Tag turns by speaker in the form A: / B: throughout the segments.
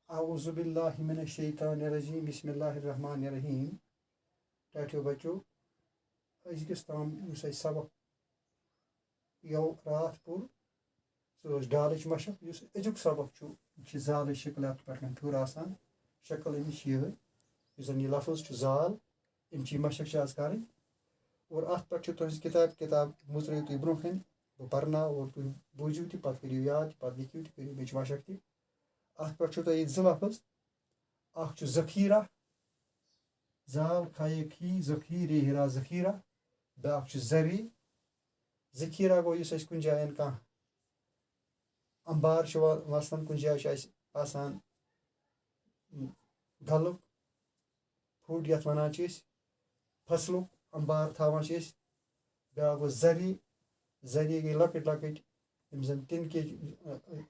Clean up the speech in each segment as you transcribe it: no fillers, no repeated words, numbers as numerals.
A: आऊज़ु बिल्लाहि मिनश शैतानिर रजीम बिस्मिल्लाहिर रहमानिर रहीम। टाठियो बच्चो अजकिस ताम युस अस सबक यौ रात पुर सो डालच मशक युस अजुक सबक छु जाल शक्ल पे फिर आसान शक्ल अमिश युस जन यह लफ्ज़ जाल अमची मशक आज कर और अत पे तुज किताब मुतरियो तुम ब्रो कन बह पर्ना और तुम बूझो तो पे करो याद पे लिखो तो करो मे मशक तह अत पे तुह जो लफ्ज़ अख ज़खीरा जाल खाए खी ज़खीरे हिरा ज़खीरा ब्याक ज़री ज़खीरा गो युस कुन जायन कह अंबार वसान कुन जाय आसान गलुक फुड यथ वनान फसलुक अंबार थावान ब्याक गो ज़री ज़री गई लकट लकट यम जन तिनके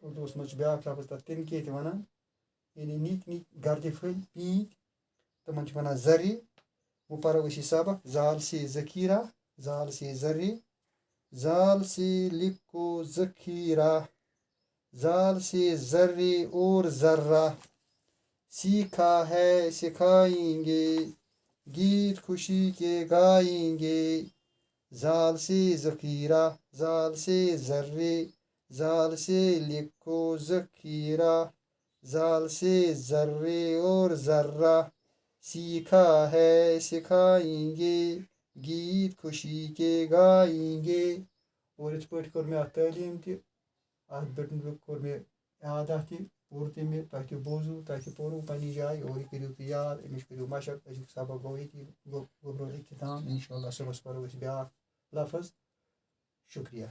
A: उर्दूस मज ब्याक लफ्ज़ तथ तिनके त वनान यानी निक निक गर्द फल पीत तमन वनान ज़री। वो परो सबक जाल से ज़खीरा जाल से ज़री जाल से लिखो ज़खीरा जाल से ज़र्रे और ज़र्रा सीखा है सिखाएंगे गीत खुशी के गाएंगे। जाल से ज़खीरा जाल से ज़र्रे जाल से लिखो ज़खीरा जाल से ज़र्रे और ज़र्रा सीखा है सिखाएंगे गीत खुशी के गाएंगे। और इत पे कर मे तालीम तह अत पे कोर मे याद पोर तह मे तुम तह बोजू तुम तह पोरू पन्नी जाए और यह करो तुम याद अमिश करो मशक अजुक सबक गो ये गो ब्रो इख्तिताम इंशाअल्लाह सुबह परो ब्याक लफ्ज़। शुक्रिया।